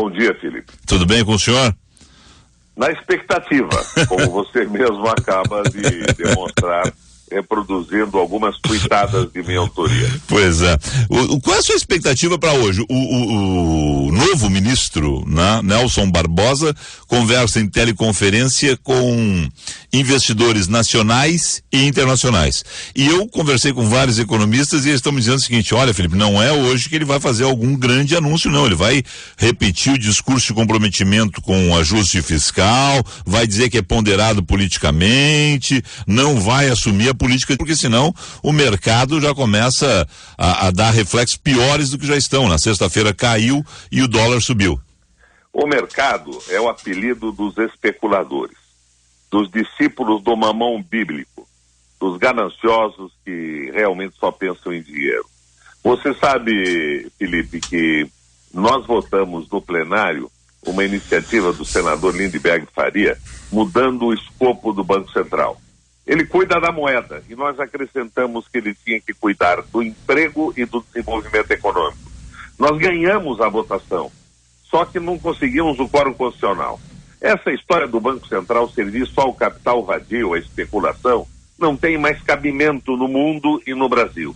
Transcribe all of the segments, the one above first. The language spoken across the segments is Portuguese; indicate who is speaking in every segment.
Speaker 1: Bom dia, Felipe.
Speaker 2: Tudo bem com o senhor?
Speaker 1: Na expectativa, como você mesmo acaba de demonstrar, reproduzindo algumas tuitadas de minha autoria.
Speaker 2: Pois é. Qual é a sua expectativa para hoje? O novo ministro, né, Nelson Barbosa, conversa em teleconferência com investidores nacionais e internacionais. E eu conversei com vários economistas e eles estão me dizendo o seguinte: olha, Felipe, não é hoje que ele vai fazer algum grande anúncio, não. Ele vai repetir o discurso de comprometimento com o ajuste fiscal, vai dizer que é ponderado politicamente, não vai assumir a política, porque senão o mercado já começa a dar reflexos piores do que já estão. Na sexta-feira caiu e o dólar subiu.
Speaker 1: O mercado é o apelido dos especuladores, dos discípulos do mamão bíblico, dos gananciosos que realmente só pensam em dinheiro. Você sabe, Felipe, que nós votamos no plenário uma iniciativa do senador Lindbergh Faria mudando o escopo do Banco Central. Ele cuida da moeda e nós acrescentamos que ele tinha que cuidar do emprego e do desenvolvimento econômico. Nós ganhamos a votação, só que não conseguimos o quórum constitucional. Essa história do Banco Central servir só ao capital vadio, à especulação, não tem mais cabimento no mundo e no Brasil.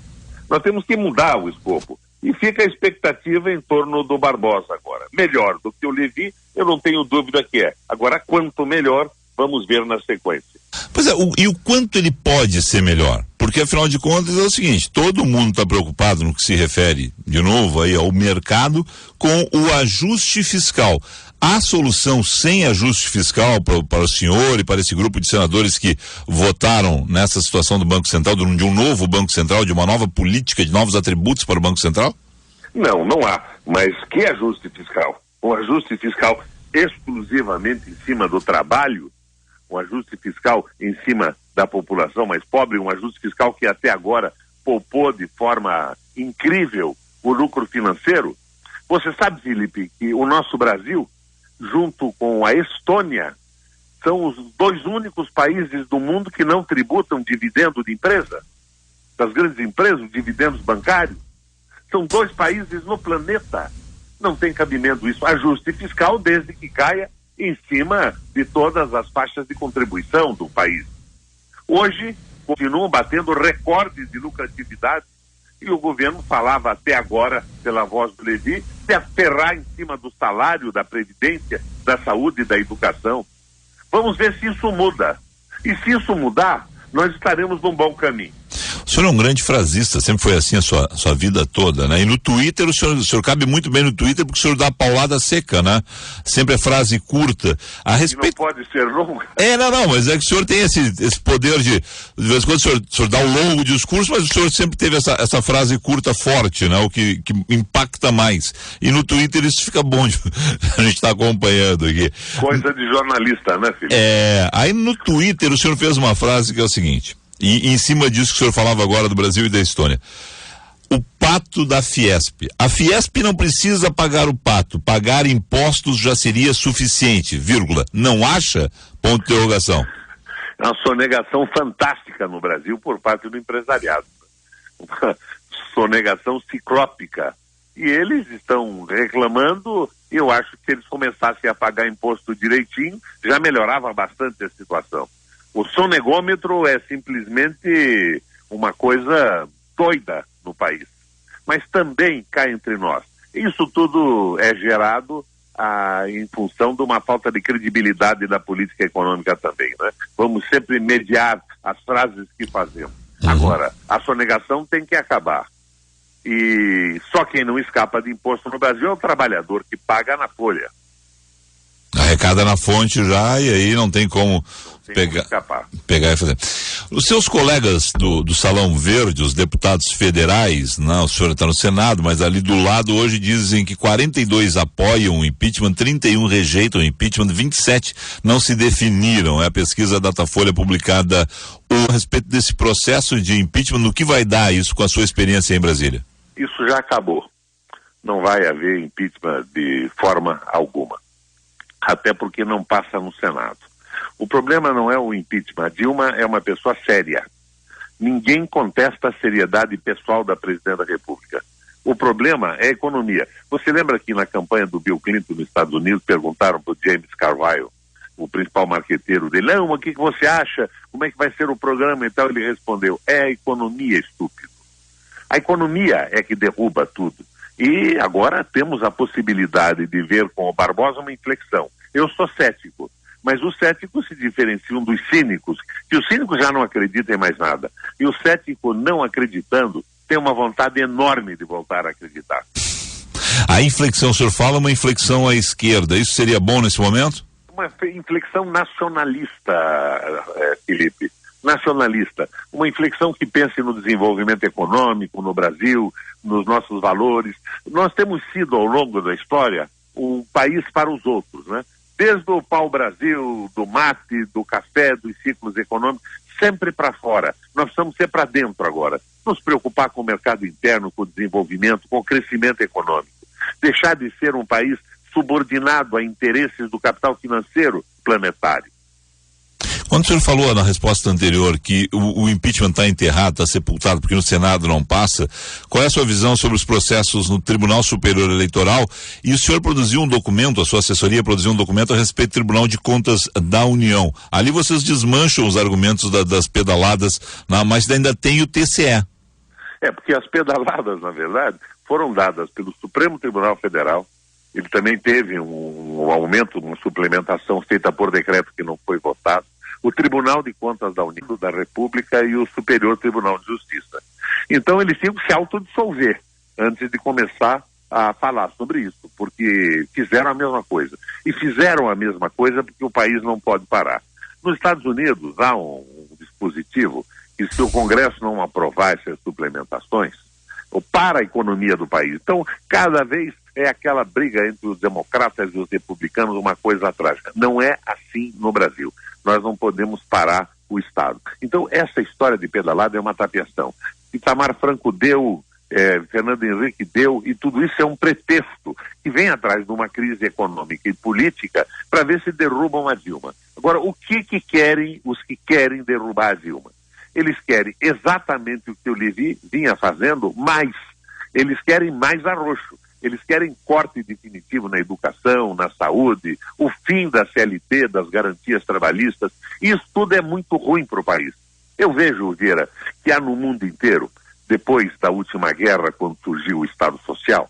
Speaker 1: Nós temos que mudar o escopo. E fica a expectativa em torno do Barbosa agora. Melhor do que o Levi, eu não tenho dúvida que é. Agora, quanto melhor, vamos ver na sequência.
Speaker 2: Pois é, e o quanto ele pode ser melhor? Porque, afinal de contas, é o seguinte: todo mundo está preocupado no que se refere, de novo, aí ao mercado, com o ajuste fiscal. Há solução sem ajuste fiscal para o senhor e para esse grupo de senadores que votaram nessa situação do Banco Central, de um novo Banco Central, de uma nova política, de novos atributos para o Banco Central?
Speaker 1: Não, não há. Mas que ajuste fiscal? Um ajuste fiscal exclusivamente em cima do trabalho, um ajuste fiscal em cima da população mais pobre, um ajuste fiscal que até agora poupou de forma incrível o lucro financeiro. Você sabe, Felipe, que o nosso Brasil, junto com a Estônia, são os dois únicos países do mundo que não tributam dividendo de empresa, das grandes empresas, dividendos bancários. São dois países no planeta. Não tem cabimento isso. Ajuste fiscal desde que caia em cima de todas as faixas de contribuição do país. Hoje, continuam batendo recordes de lucratividade e o governo falava até agora, pela voz do Levi, de aferrar em cima do salário, da previdência, da saúde e da educação. Vamos ver se isso muda. E se isso mudar, nós estaremos num bom caminho.
Speaker 2: O senhor é um grande frasista, sempre foi assim a sua vida toda, né? E no Twitter, o senhor cabe muito bem no Twitter porque o senhor dá paulada seca, né? Sempre é frase curta. A respeito...
Speaker 1: E não pode ser longa.
Speaker 2: Não, mas é que o senhor tem esse poder de vez em quando o senhor dá um longo discurso, mas o senhor sempre teve essa frase curta forte, né? O que impacta mais. E no Twitter isso fica bom, a gente está acompanhando aqui.
Speaker 1: Coisa de jornalista, né, Felipe?
Speaker 2: Aí no Twitter o senhor fez uma frase que é o seguinte: e em cima disso que o senhor falava agora do Brasil e da Estônia, o pato da Fiesp. A Fiesp não precisa pagar o pato, pagar impostos já seria suficiente, vírgula. Não acha? Ponto de interrogação.
Speaker 1: É uma sonegação fantástica no Brasil por parte do empresariado. Uma sonegação ciclópica. E eles estão reclamando, e eu acho que se eles começassem a pagar imposto direitinho, já melhorava bastante a situação. O sonegômetro é simplesmente uma coisa doida no país. Mas também cá entre nós. Isso tudo é gerado em função de uma falta de credibilidade da política econômica também, né? Vamos sempre mediar as frases que fazemos. Agora, a sonegação tem que acabar. E só quem não escapa de imposto no Brasil é o trabalhador que paga na folha.
Speaker 2: Arrecada na fonte já, e aí não tem como pegar e fazer. Os seus colegas do Salão Verde, os deputados federais, não, o senhor está no Senado, mas ali do lado hoje dizem que 42 apoiam o impeachment, 31 rejeitam o impeachment, 27 não se definiram. É a pesquisa Datafolha publicada a respeito desse processo de impeachment. No que vai dar isso com a sua experiência em Brasília?
Speaker 1: Isso já acabou. Não vai haver impeachment de forma alguma. Até porque não passa no Senado. O problema não é o impeachment. A Dilma é uma pessoa séria. Ninguém contesta a seriedade pessoal da Presidente da República. O problema é a economia. Você lembra que na campanha do Bill Clinton nos Estados Unidos perguntaram para o James Carville, o principal marqueteiro dele, não, o que você acha? Como é que vai ser o programa e tal? Ele respondeu, é a economia, estúpido. A economia é que derruba tudo. E agora temos a possibilidade de ver com o Barbosa uma inflexão. Eu sou cético, mas os céticos se diferenciam dos cínicos, que os cínicos já não acreditam em mais nada. E o cético não acreditando tem uma vontade enorme de voltar a acreditar.
Speaker 2: A inflexão, o senhor fala uma inflexão à esquerda, isso seria bom nesse momento?
Speaker 1: Uma inflexão nacionalista, Felipe, nacionalista. Uma inflexão que pense no desenvolvimento econômico no Brasil, nos nossos valores. Nós temos sido, ao longo da história, um país para os outros, né? Desde o pau-brasil, do mate, do café, dos ciclos econômicos, sempre para fora. Nós precisamos ser para dentro agora. Nos preocupar com o mercado interno, com o desenvolvimento, com o crescimento econômico. Deixar de ser um país subordinado a interesses do capital financeiro planetário.
Speaker 2: Quando o senhor falou na resposta anterior que o impeachment está enterrado, está sepultado, porque no Senado não passa, qual é a sua visão sobre os processos no Tribunal Superior Eleitoral? E o senhor produziu um documento, a sua assessoria produziu um documento a respeito do Tribunal de Contas da União. Ali vocês desmancham os argumentos das pedaladas, mas ainda tem o TCE.
Speaker 1: Porque as pedaladas, na verdade, foram dadas pelo Supremo Tribunal Federal. Ele também teve um aumento, uma suplementação feita por decreto que não foi votado. O Tribunal de Contas da União, da República e o Superior Tribunal de Justiça. Então eles tinham que se autodissolver antes de começar a falar sobre isso, porque fizeram a mesma coisa. E fizeram a mesma coisa porque o país não pode parar. Nos Estados Unidos há um dispositivo que, se o Congresso não aprovar essas suplementações, para a economia do país. Então, cada vez é aquela briga entre os democratas e os republicanos, uma coisa trágica. Não é assim no Brasil. Nós não podemos parar o Estado. Então, essa história de pedalada é uma tapeação. Itamar Franco deu, Fernando Henrique deu, e tudo isso é um pretexto que vem atrás de uma crise econômica e política para ver se derrubam a Dilma. Agora, o que querem os que querem derrubar a Dilma? Eles querem exatamente o que o Levi vinha fazendo, mas eles querem mais arroxo. Eles querem corte definitivo na educação, na saúde, o fim da CLT, das garantias trabalhistas. Isso tudo é muito ruim para o país. Eu vejo, Vieira, que há no mundo inteiro, depois da última guerra, quando surgiu o Estado Social,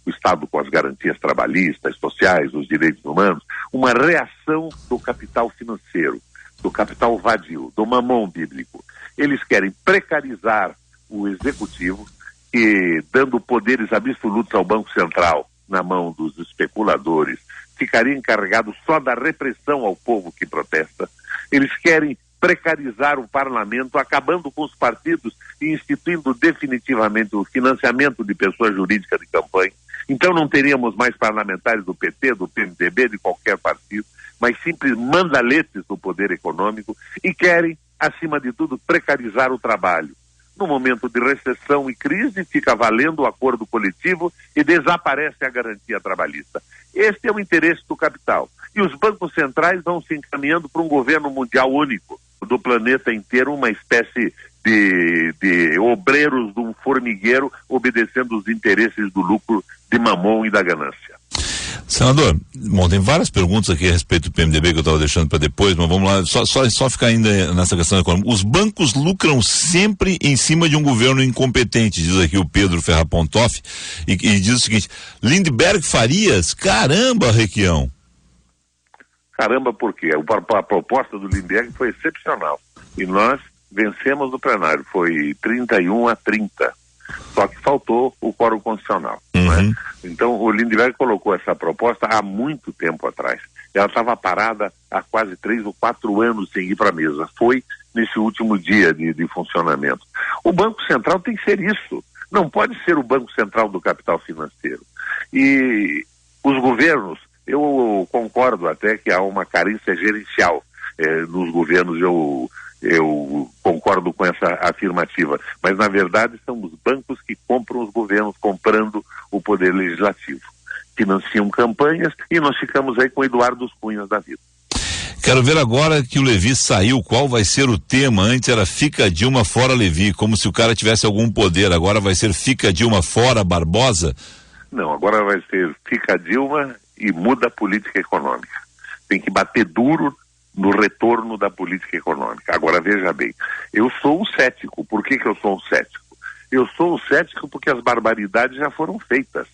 Speaker 1: o Estado com as garantias trabalhistas, sociais, os direitos humanos, uma reação do capital financeiro, do capital vadio, do mamão bíblico. Eles querem precarizar o executivo e, dando poderes absolutos ao Banco Central na mão dos especuladores, ficaria encarregado só da repressão ao povo que protesta. Eles querem precarizar o parlamento, acabando com os partidos e instituindo definitivamente o financiamento de pessoas jurídicas de campanha. Então não teríamos mais parlamentares do PT, do PMDB, de qualquer partido, mas simples mandaletes do poder econômico, e querem, acima de tudo, precarizar o trabalho. No momento de recessão e crise, fica valendo o acordo coletivo e desaparece a garantia trabalhista. Este é o interesse do capital. E os bancos centrais vão se encaminhando para um governo mundial único, do planeta inteiro, uma espécie de obreiros de um formigueiro, obedecendo os interesses do lucro, de mamão e da ganância.
Speaker 2: Senador, bom, tem várias perguntas aqui a respeito do PMDB que eu estava deixando para depois, mas vamos lá, só ficar ainda nessa questão econômica. Os bancos lucram sempre em cima de um governo incompetente, diz aqui o Pedro Ferrapontoff, e diz o seguinte: Lindbergh Farias, caramba, Requião.
Speaker 1: Caramba, por quê? A proposta do Lindbergh foi excepcional, e nós vencemos no plenário, foi 31-30. Só que faltou o quórum constitucional. Né? Então, o Lindbergh colocou essa proposta há muito tempo atrás. Ela estava parada há quase 3 ou 4 anos sem ir para a mesa. Foi nesse último dia de funcionamento. O Banco Central tem que ser isso. Não pode ser o Banco Central do capital financeiro. E os governos, eu concordo até que há uma carência gerencial nos governos. Eu concordo com essa afirmativa, mas na verdade são os bancos que compram os governos, comprando o poder legislativo. Financiam campanhas e nós ficamos aí com Eduardo Cunha da vida.
Speaker 2: Quero ver agora que o Levi saiu, qual vai ser o tema? Antes era Fica Dilma fora Levi, como se o cara tivesse algum poder. Agora vai ser Fica Dilma fora Barbosa?
Speaker 1: Não, agora vai ser Fica Dilma e muda a política econômica. Tem que bater duro no retorno da política econômica. Agora veja bem, eu sou um cético. Por que eu sou um cético? Eu sou um cético porque as barbaridades já foram feitas.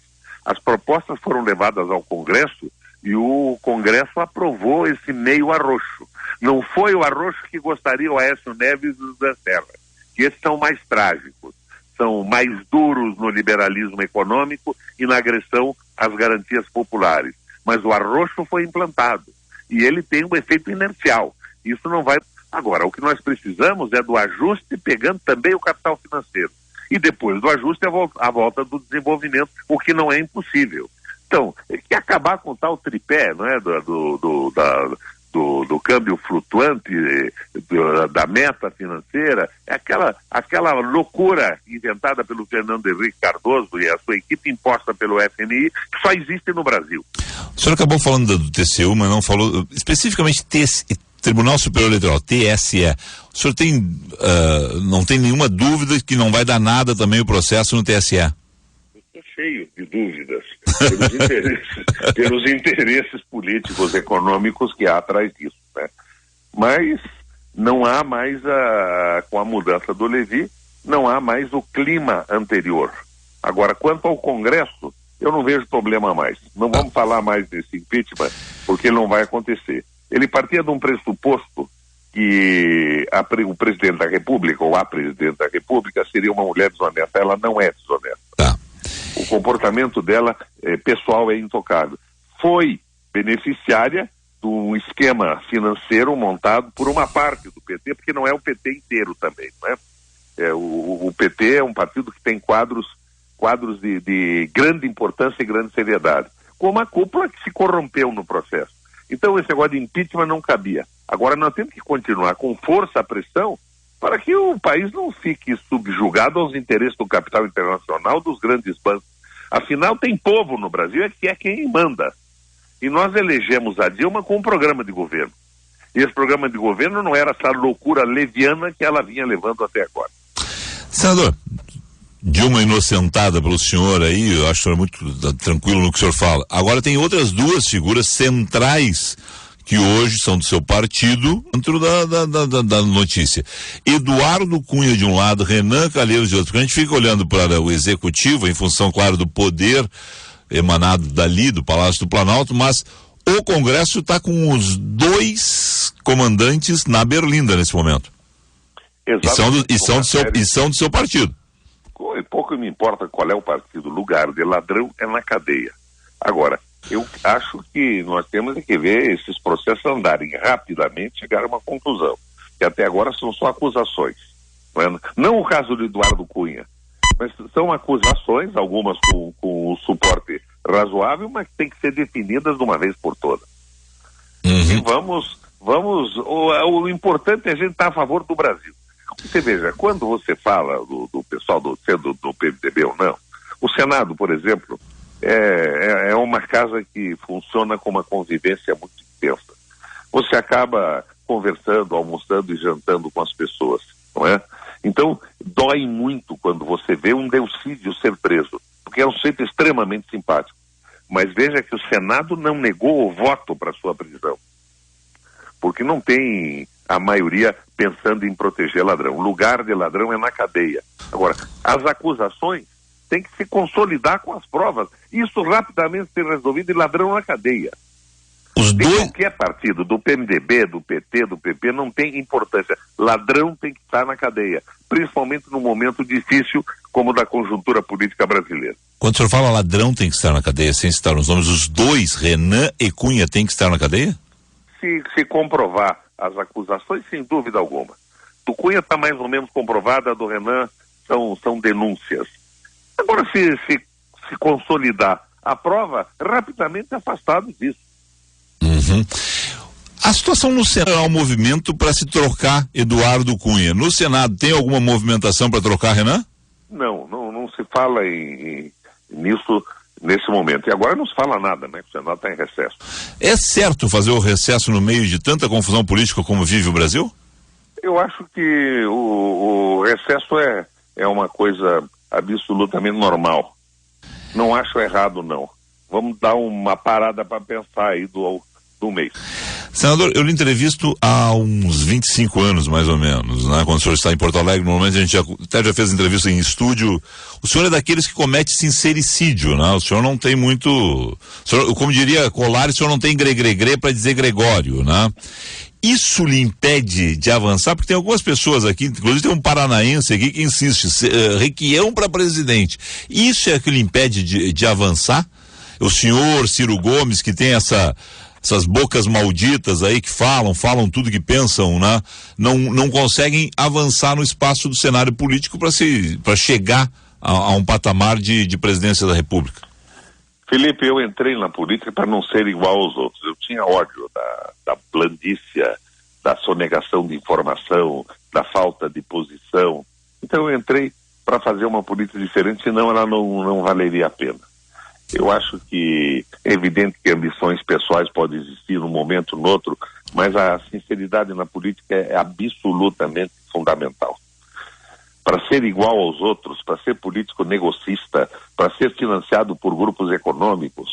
Speaker 1: As propostas foram levadas ao Congresso e o Congresso aprovou esse meio arroxo. Não foi o arroxo que gostaria o Aécio Neves e o José Serra, que esses são mais trágicos, são mais duros no liberalismo econômico e na agressão às garantias populares. Mas o arroxo foi implantado e ele tem um efeito inercial. Isso não vai... Agora, o que nós precisamos é do ajuste pegando também o capital financeiro. E depois do ajuste a volta do desenvolvimento, o que não é impossível. Então, que acabar com tal tripé, não é, do câmbio flutuante, da meta financeira, é aquela loucura inventada pelo Fernando Henrique Cardoso e a sua equipe imposta pelo FMI, que só existe no Brasil.
Speaker 2: O senhor acabou falando do TCU, mas não falou especificamente Tribunal Superior Eleitoral, TSE. O senhor não tem nenhuma dúvida que não vai dar nada também o processo no TSE?
Speaker 1: Eu estou cheio de dúvidas pelos interesses políticos, econômicos que há atrás disso, né? Mas não há mais, com a mudança do Levi, não há mais o clima anterior. Agora, quanto ao Congresso, eu não vejo problema mais. Não vamos falar mais desse impeachment, porque ele não vai acontecer. Ele partia de um pressuposto que o presidente da República, ou a presidente da República, seria uma mulher desonesta. Ela não é desonesta.
Speaker 2: Tá.
Speaker 1: O comportamento dela, pessoal, é intocável. Foi beneficiária de um esquema financeiro montado por uma parte do PT, porque não é o PT inteiro também, não é? O PT é um partido que tem quadros de grande importância e grande seriedade, como a cúpula que se corrompeu no processo. Então esse negócio de impeachment não cabia. Agora nós temos que continuar com força a pressão para que o país não fique subjugado aos interesses do capital internacional, dos grandes bancos. Afinal, tem povo no Brasil que é quem manda. E nós elegemos a Dilma com um programa de governo. E esse programa de governo não era essa loucura leviana que ela vinha levando até agora.
Speaker 2: Senador, Dilma inocentada pelo senhor aí, eu acho que o senhor é muito tranquilo no que o senhor fala. Agora tem outras duas figuras centrais que hoje são do seu partido dentro da notícia. Eduardo Cunha de um lado, Renan Calheiros de outro. Porque a gente fica olhando para o executivo em função, claro, do poder emanado dali, do Palácio do Planalto, mas o Congresso está com os dois comandantes na berlinda nesse momento.
Speaker 1: Exatamente.
Speaker 2: E são do seu partido.
Speaker 1: Pouco me importa qual é o partido, lugar de ladrão é na cadeia. Agora, eu acho que nós temos que ver esses processos andarem rapidamente, chegar a uma conclusão, que até agora são só acusações. Não o caso do Eduardo Cunha, mas são acusações, algumas com o suporte razoável, mas tem que ser definidas de uma vez por todas. E o importante é a gente estar a favor do Brasil. Você veja, quando você fala do pessoal sendo do PMDB ou não, o Senado, por exemplo, é uma casa que funciona com uma convivência muito intensa. Você acaba conversando, almoçando e jantando com as pessoas, não é? Então, dói muito quando você vê um Delcídio ser preso, porque é um sujeito extremamente simpático. Mas veja que o Senado não negou o voto para sua prisão, porque não tem a maioria pensando em proteger ladrão. O lugar de ladrão é na cadeia. Agora, as acusações têm que se consolidar com as provas. Isso rapidamente ser resolvido e ladrão na cadeia. Qualquer partido, do PMDB, do PT, do PP, não tem importância. Ladrão tem que estar na cadeia, principalmente num momento difícil como o da conjuntura política brasileira.
Speaker 2: Quando o senhor fala ladrão tem que estar na cadeia, sem citar os nomes, os dois, Renan e Cunha, tem que estar na cadeia?
Speaker 1: Se comprovar as acusações, sem dúvida alguma. Do Cunha está mais ou menos comprovada, a do Renan são denúncias. Agora, se consolidar a prova, rapidamente afastado disso.
Speaker 2: Uhum. A situação no Senado é um movimento para se trocar Eduardo Cunha. No Senado tem alguma movimentação para trocar Renan?
Speaker 1: Não se fala nisso. nesse momento. E agora não se fala nada, né? O Senado está em recesso.
Speaker 2: É certo fazer o recesso no meio de tanta confusão política como vive o Brasil?
Speaker 1: Eu acho que o recesso é uma coisa absolutamente normal. Não acho errado, não. Vamos dar uma parada para pensar aí do mês.
Speaker 2: Senador, eu lhe entrevisto há uns 25 anos, mais ou menos, né? Quando o senhor está em Porto Alegre, normalmente a gente até já fez entrevista em estúdio. O senhor é daqueles que comete sincericídio, né? O senhor não tem muito... O senhor, como diria Colares, o senhor não tem gregregre para dizer Gregório, né? Isso lhe impede de avançar? Porque tem algumas pessoas aqui, inclusive tem um paranaense aqui que insiste, Requião para presidente. Isso é que lhe impede de avançar? O senhor Ciro Gomes, que tem essas bocas malditas aí que falam tudo que pensam, né? Não conseguem avançar no espaço do cenário político para chegar a um patamar de presidência da República.
Speaker 1: Felipe, eu entrei na política para não ser igual aos outros. Eu tinha ódio da blandícia, da sonegação de informação, da falta de posição. Então eu entrei para fazer uma política diferente, senão ela não valeria a pena. Eu acho que é evidente que ambições pessoais podem existir num momento ou no outro, mas a sinceridade na política é absolutamente fundamental. Para ser igual aos outros, para ser político negocista, para ser financiado por grupos econômicos,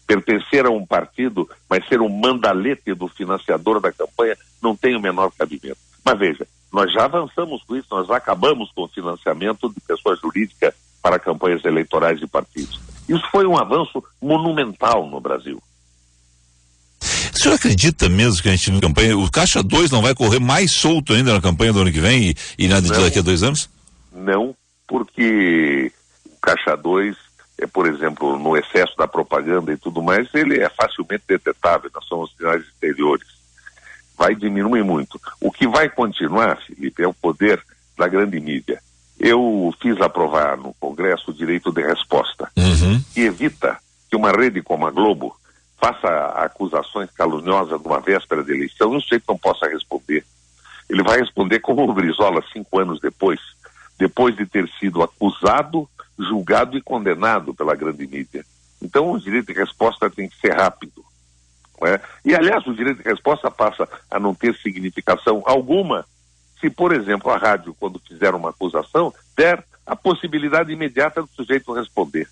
Speaker 1: pertencer a um partido, mas ser um mandalete do financiador da campanha, não tem o menor cabimento. Mas veja, nós já avançamos com isso, nós já acabamos com o financiamento de pessoa jurídica para campanhas eleitorais de partidos. Isso foi um avanço monumental no Brasil.
Speaker 2: O senhor acredita mesmo que a gente na campanha, o Caixa 2 não vai correr mais solto ainda na campanha do ano que vem e daqui a 2 anos?
Speaker 1: Não, porque o Caixa 2, por exemplo, no excesso da propaganda e tudo mais, ele é facilmente detetável, nós somos sinais exteriores. Vai diminuir muito. O que vai continuar, Felipe, é o poder da grande mídia. Eu fiz aprovar no Congresso o direito de resposta, que evita que uma rede como a Globo faça acusações caluniosas numa véspera de eleição e o sujeito não possa responder. Ele vai responder como o Brizola 5 anos depois de ter sido acusado, julgado e condenado pela grande mídia. Então o direito de resposta tem que ser rápido. Não é? E aliás, o direito de resposta passa a não ter significação alguma se, por exemplo, a rádio, quando fizer uma acusação, der a possibilidade imediata do sujeito responder.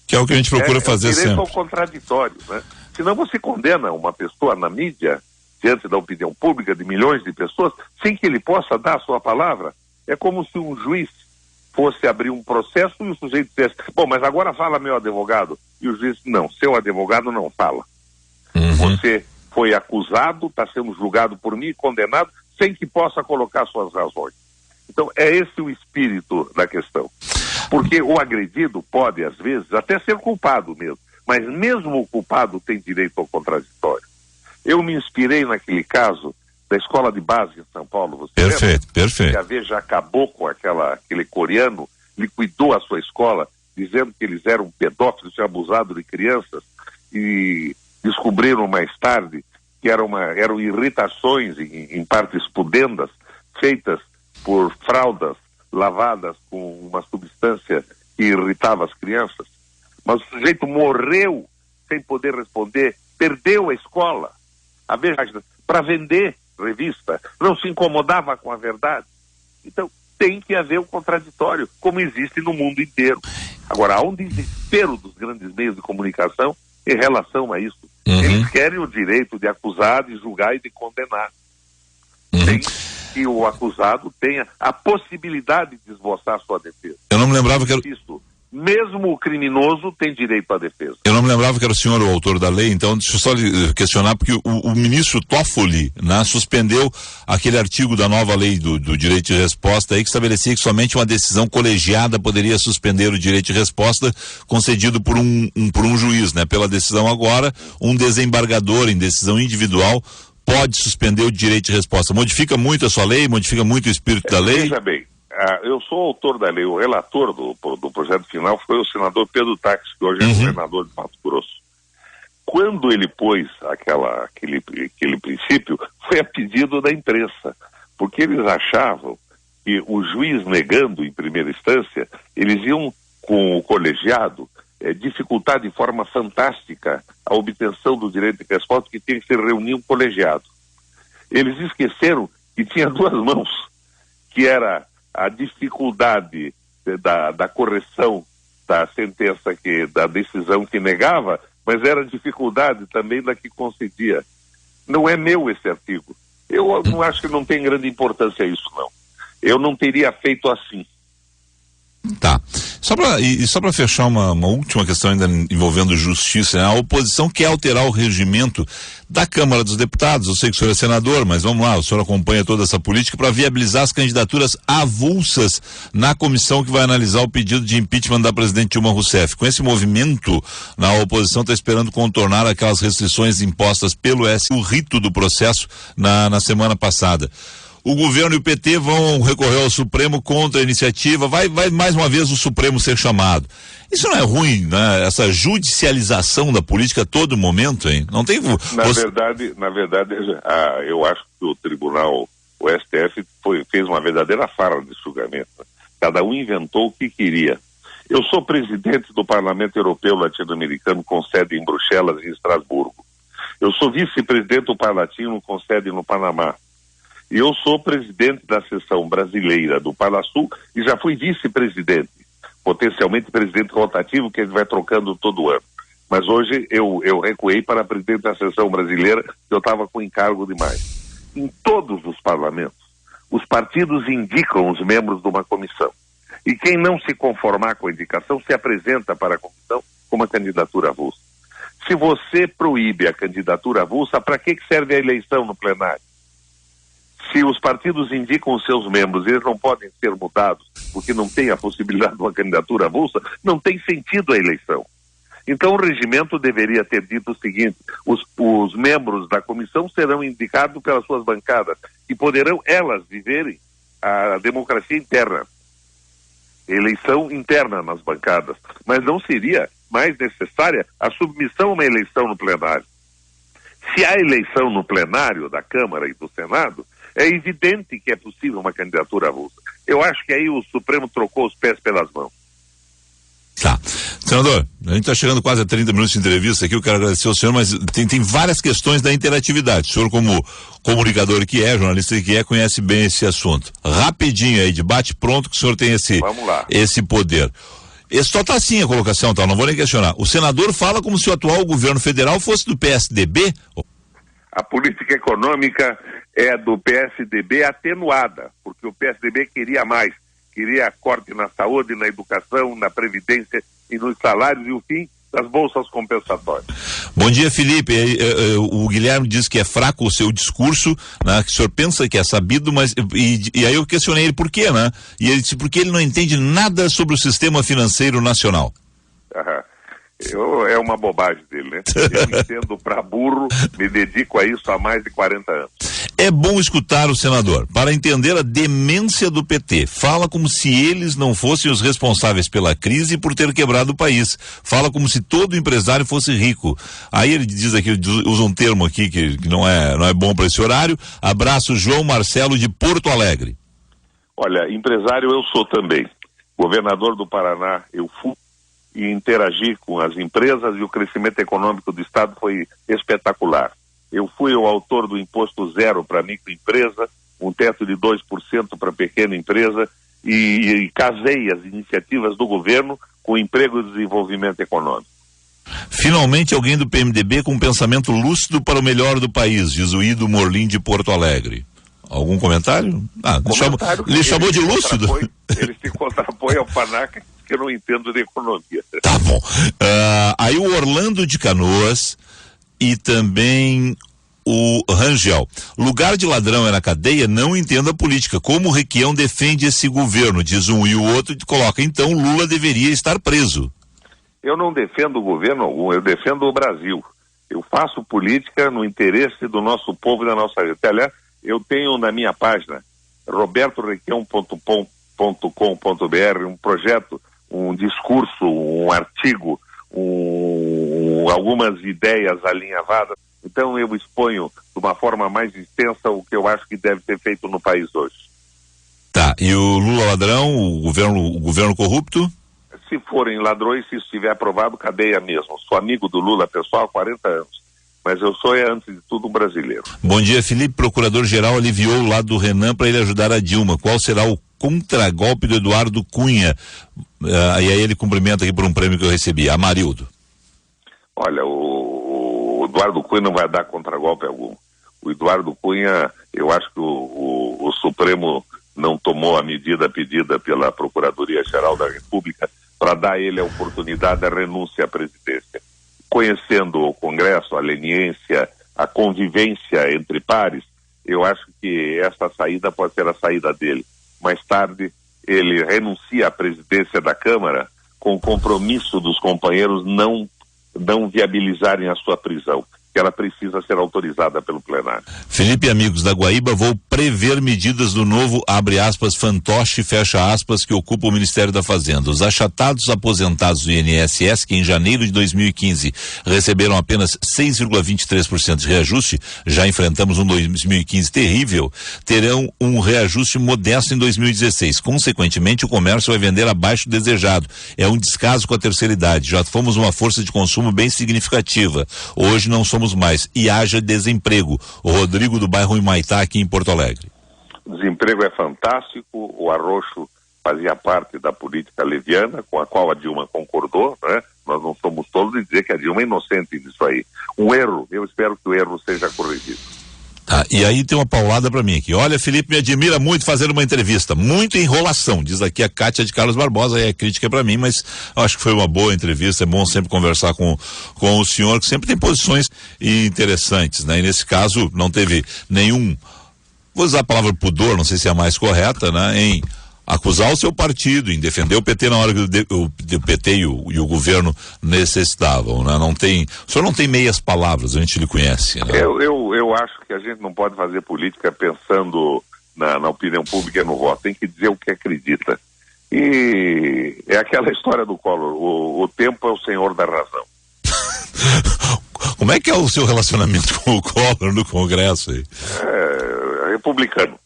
Speaker 2: Que é o que a gente procura fazer sempre.
Speaker 1: Direito ao contraditório, né? Senão você condena uma pessoa na mídia, diante da opinião pública de milhões de pessoas, sem que ele possa dar a sua palavra. É como se um juiz fosse abrir um processo e o sujeito dissesse, bom, mas agora fala meu advogado. E o juiz, não, seu advogado não fala. Você foi acusado, está sendo julgado por mim, condenado, sem que possa colocar suas razões. Então, é esse o espírito da questão. Porque o agredido pode, às vezes, até ser culpado mesmo, mas mesmo o culpado tem direito ao contraditório. Eu me inspirei naquele caso da escola de base em São Paulo. Você
Speaker 2: perfeito.
Speaker 1: Que a Veja acabou com aquele coreano, liquidou a sua escola, dizendo que eles eram pedófilos, tinham abusado de crianças, e descobriram mais tarde que eram irritações em partes pudendas, feitas por fraldas lavadas com uma substância que irritava as crianças. Mas o sujeito morreu sem poder responder, perdeu a escola, a Veja, para vender revista, não se incomodava com a verdade. Então, tem que haver um contraditório, como existe no mundo inteiro. Agora, há um desespero dos grandes meios de comunicação em relação a isso. Eles querem o direito de acusar, de julgar e de condenar. Tem que o acusado tenha a possibilidade de esboçar sua defesa.
Speaker 2: Eu não me lembrava que era...
Speaker 1: Mesmo o criminoso tem direito à defesa.
Speaker 2: Eu não me lembrava que era o senhor o autor da lei, então deixa eu só lhe questionar, porque o ministro Toffoli, né, suspendeu aquele artigo da nova lei do direito de resposta aí que estabelecia que somente uma decisão colegiada poderia suspender o direito de resposta concedido por um juiz, né? Pela decisão agora, um desembargador em decisão individual pode suspender o direito de resposta. Modifica muito a sua lei, modifica muito o espírito da lei?
Speaker 1: Veja bem, eu sou autor da lei, o relator do projeto final foi o senador Pedro Táxi, que hoje é governador de Mato Grosso. Quando ele pôs aquele princípio, foi a pedido da imprensa, porque eles achavam que o juiz negando em primeira instância, eles iam com o colegiado dificultar de forma fantástica a obtenção do direito de resposta, que tinha que se reunir um colegiado. Eles esqueceram que tinha duas mãos, que era a dificuldade da correção da sentença, da decisão que negava, mas era a dificuldade também da que concedia. Não é meu esse artigo. Eu não acho que não tem grande importância isso, não. Eu não teria feito assim.
Speaker 2: Tá. Só para fechar uma última questão ainda envolvendo justiça, né? A oposição quer alterar o regimento da Câmara dos Deputados. Eu sei que o senhor é senador, mas vamos lá, o senhor acompanha toda essa política para viabilizar as candidaturas avulsas na comissão que vai analisar o pedido de impeachment da presidente Dilma Rousseff. Com esse movimento, a oposição está esperando contornar aquelas restrições impostas pelo o rito do processo na semana passada. O governo e o PT vão recorrer ao Supremo contra a iniciativa, vai mais uma vez o Supremo ser chamado. Isso não é ruim, né? Essa judicialização da política a todo momento, hein? Não tem...
Speaker 1: Na verdade, eu acho que o tribunal, o STF, fez uma verdadeira farra de julgamento. Cada um inventou o que queria. Eu sou presidente do Parlamento Europeu Latino-Americano, com sede em Bruxelas e em Estrasburgo. Eu sou vice-presidente do Parlatino, com sede no Panamá. E eu sou presidente da seção brasileira do Parlasul e já fui vice-presidente, potencialmente presidente rotativo, que a gente vai trocando todo ano. Mas hoje eu recuei para presidente da seção brasileira, que eu estava com encargo demais. Em todos os parlamentos, os partidos indicam os membros de uma comissão. E quem não se conformar com a indicação se apresenta para a comissão com uma candidatura avulsa. Se você proíbe a candidatura avulsa, para que serve a eleição no plenário? Se os partidos indicam os seus membros, eles não podem ser mudados porque não tem a possibilidade de uma candidatura avulsa, não tem sentido a eleição. Então o regimento deveria ter dito o seguinte: os membros da comissão serão indicados pelas suas bancadas e poderão elas viverem a democracia interna, eleição interna nas bancadas, mas não seria mais necessária a submissão a uma eleição no plenário. Se há eleição no plenário da Câmara e do Senado, é evidente que é possível uma candidatura avulsa. Eu acho que aí o Supremo trocou os pés pelas mãos.
Speaker 2: Tá. Senador, a gente está chegando quase a 30 minutos de entrevista aqui, eu quero agradecer ao senhor, mas tem várias questões da interatividade. O senhor, como comunicador que é, jornalista que é, conhece bem esse assunto. Rapidinho aí, debate pronto, que o senhor tem esse poder. Só tá assim a colocação, tá? Não vou nem questionar. O senador fala como se o atual governo federal fosse do PSDB?
Speaker 1: A política econômica é do PSDB atenuada, porque o PSDB queria mais, queria corte na saúde, na educação, na previdência e nos salários e o fim das bolsas compensatórias.
Speaker 2: Bom dia, Felipe. O Guilherme diz que é fraco o seu discurso, né? Que o senhor pensa que é sabido, mas e aí eu questionei ele por quê, né? E ele disse porque ele não entende nada sobre o sistema financeiro nacional.
Speaker 1: É uma bobagem dele, né? Eu entendo pra burro, me dedico a isso há mais de 40 anos.
Speaker 2: É bom escutar o senador para entender a demência do PT. Fala como se eles não fossem os responsáveis pela crise e por ter quebrado o país. Fala como se todo empresário fosse rico. Aí ele diz aqui, usa um termo aqui que não é bom para esse horário. Abraço, João Marcelo de Porto Alegre.
Speaker 1: Olha, empresário eu sou também. Governador do Paraná eu fui e interagi com as empresas e o crescimento econômico do Estado foi espetacular. Eu fui o autor do imposto zero para microempresa, um teto de 2% para pequena empresa e casei as iniciativas do governo com emprego e desenvolvimento econômico.
Speaker 2: Finalmente alguém do PMDB com um pensamento lúcido para o melhor do país, diz o Ido Morlim de Porto Alegre. Algum comentário? Ele chamou de lúcido?
Speaker 1: Ele se contrapõe ao Panaca, que eu não entendo de economia.
Speaker 2: Tá bom. Aí o Orlando de Canoas e também o Rangel. Lugar de ladrão é na cadeia, não entendo a política. Como o Requião defende esse governo, diz um, e o outro coloca, então Lula deveria estar preso.
Speaker 1: Eu não defendo o governo algum, eu defendo o Brasil. Eu faço política no interesse do nosso povo e da nossa gente. Aliás, eu tenho na minha página, robertorequião.com.br, um projeto, um discurso, um artigo, algumas ideias alinhavadas. Então eu exponho de uma forma mais extensa o que eu acho que deve ser feito no país hoje.
Speaker 2: Tá, e o Lula ladrão, o governo corrupto?
Speaker 1: se forem ladrões, se isso estiver aprovado, cadeia mesmo. Sou amigo do Lula, pessoal, há 40 anos. Mas eu sou, antes de tudo, um brasileiro.
Speaker 2: Bom dia, Felipe. Procurador-geral aliviou o lado do Renan para ele ajudar a Dilma. Qual será o contragolpe do Eduardo Cunha? E aí ele cumprimenta aqui por um prêmio que eu recebi. Amarildo.
Speaker 1: Olha, o Eduardo Cunha não vai dar contragolpe algum. O Eduardo Cunha, eu acho que o Supremo não tomou a medida pedida pela Procuradoria-Geral da República para dar a ele a oportunidade da renúncia à presidência. Conhecendo o Congresso, a leniência, a convivência entre pares, eu acho que essa saída pode ser a saída dele. Mais tarde, ele renuncia à presidência da Câmara com o compromisso dos companheiros não viabilizarem a sua prisão, que ela precisa ser autorizada pelo plenário.
Speaker 2: Felipe e amigos da Guaíba, vou prever medidas do novo, abre aspas, fantoche, fecha aspas, que ocupa o Ministério da Fazenda. Os achatados aposentados do INSS, que em janeiro de 2015 receberam apenas 6,23% de reajuste, já enfrentamos um 2015 terrível, terão um reajuste modesto em 2016. Consequentemente, o comércio vai vender abaixo do desejado. É um descaso com a terceira idade. Já fomos uma força de consumo bem significativa. Hoje não somos mais, e haja desemprego. O Rodrigo do bairro Humaitá, aqui em Porto Alegre.
Speaker 1: O desemprego é fantástico, o arroxo fazia parte da política leviana, com a qual a Dilma concordou, né? Nós não somos tolos de dizer que a Dilma é inocente nisso aí. Um erro, eu espero que o erro seja corrigido.
Speaker 2: Tá, e aí tem uma paulada pra mim aqui. Olha, Felipe, me admira muito fazer uma entrevista. Muita enrolação, diz aqui a Kátia de Carlos Barbosa, aí a crítica é pra mim, mas eu acho que foi uma boa entrevista, é bom sempre conversar com o senhor, que sempre tem posições interessantes, né? E nesse caso não teve nenhum, vou usar a palavra pudor, não sei se é a mais correta, né? Em acusar o seu partido, em defender o PT na hora que o PT e o governo necessitavam, né? Não tem, o senhor não tem meias palavras, a gente lhe conhece, né?
Speaker 1: Eu acho que a gente não pode fazer política pensando na opinião pública e no voto, tem que dizer o que acredita. E é aquela história do Collor, o tempo é o senhor da razão.
Speaker 2: Como é que é o seu relacionamento com o Collor no Congresso aí?
Speaker 1: Republicano.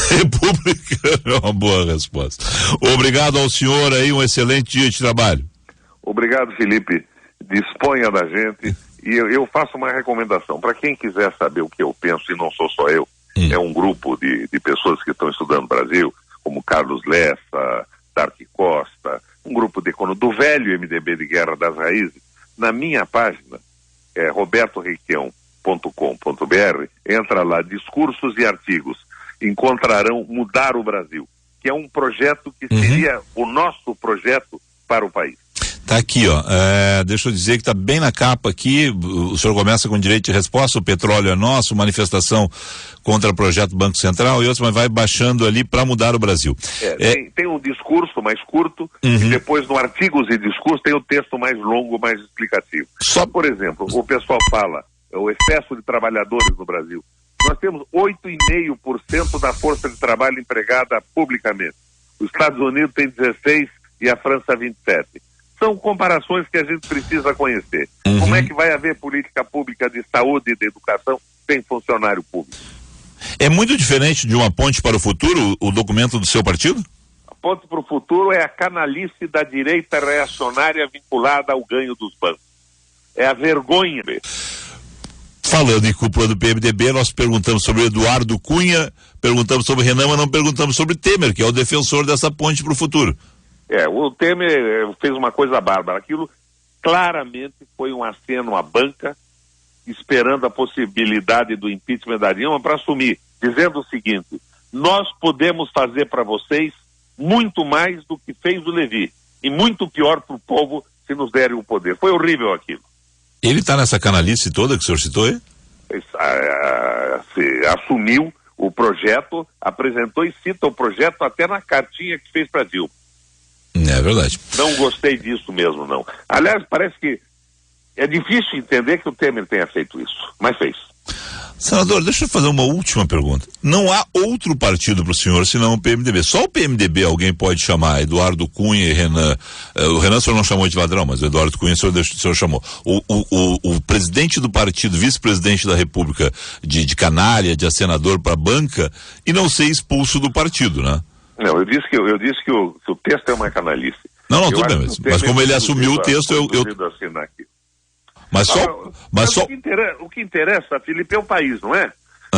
Speaker 2: Republicano é uma boa resposta. Obrigado ao senhor aí, um excelente dia de trabalho.
Speaker 1: Obrigado, Felipe. Disponha da gente. E eu faço uma recomendação. Para quem quiser saber o que eu penso, e não sou só eu, é um grupo de pessoas que estão estudando o Brasil, como Carlos Lessa, Dark Costa, um grupo do velho MDB de Guerra das Raízes. Na minha página, robertorequião.com.br, entra lá, discursos e artigos. Encontrarão Mudar o Brasil, que é um projeto que seria o nosso projeto para o país.
Speaker 2: Tá aqui, ó. Deixa eu dizer que tá bem na capa aqui. O senhor começa com direito de resposta, o petróleo é nosso, manifestação contra o projeto Banco Central e outros, mas vai baixando ali para mudar o Brasil.
Speaker 1: Tem um discurso mais curto e depois no artigos e discurso tem o texto mais longo, mais explicativo. Por exemplo, o pessoal fala o excesso de trabalhadores no Brasil. Nós temos 8,5% da força de trabalho empregada publicamente. Os Estados Unidos tem 16% e a França 27%. São comparações que a gente precisa conhecer. Como é que vai haver política pública de saúde e de educação sem funcionário público?
Speaker 2: É muito diferente de uma ponte para o futuro, o documento do seu partido?
Speaker 1: A ponte para o futuro é a canalice da direita reacionária vinculada ao ganho dos bancos. É a vergonha.
Speaker 2: Falando em cúpula do PMDB, nós perguntamos sobre Eduardo Cunha, perguntamos sobre Renan, mas não perguntamos sobre Temer, que é o defensor dessa ponte para o futuro.
Speaker 1: O Temer fez uma coisa bárbara. Aquilo claramente foi um aceno à banca, esperando a possibilidade do impeachment da Dilma para assumir, dizendo o seguinte: nós podemos fazer para vocês muito mais do que fez o Levi, e muito pior para o povo se nos derem o poder. Foi horrível aquilo.
Speaker 2: Ele está nessa canalice toda que o senhor citou aí?
Speaker 1: Assumiu o projeto, apresentou e cita o projeto até na cartinha que fez para Dilma.
Speaker 2: É verdade.
Speaker 1: Não gostei disso mesmo, não. Aliás, parece que é difícil entender que o Temer tenha feito isso, mas fez.
Speaker 2: Senador, deixa eu fazer uma última pergunta. Não há outro partido para o senhor senão o PMDB. Só o PMDB alguém pode chamar Eduardo Cunha e Renan. O Renan o senhor não chamou de ladrão, mas o Eduardo Cunha o senhor chamou. O presidente do partido, vice-presidente da República, de canalha, de acenador para a banca, e não ser expulso do partido, né?
Speaker 1: Não, eu disse que o texto é uma canalice.
Speaker 2: Não, tudo bem, mas como ele assumiu o texto, eu
Speaker 1: assinar aqui.
Speaker 2: Mas só...
Speaker 1: O que interessa, Felipe, é o país, não é?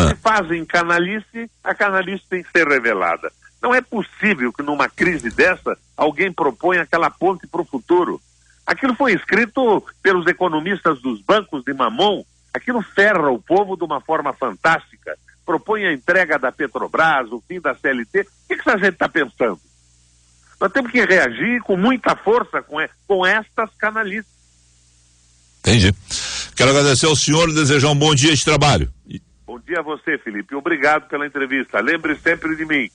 Speaker 1: Se fazem canalice, a canalice tem que ser revelada. Não é possível que numa crise dessa alguém proponha aquela ponte para o futuro. Aquilo foi escrito pelos economistas dos bancos de mamão, aquilo ferra o povo de uma forma fantástica. Propõe a entrega da Petrobras, o fim da CLT. O que essa gente está pensando? Nós temos que reagir com muita força com estas canalices.
Speaker 2: Entendi. Quero agradecer ao senhor e desejar um bom dia de trabalho.
Speaker 1: Bom dia a você, Felipe. Obrigado pela entrevista. Lembre sempre de mim.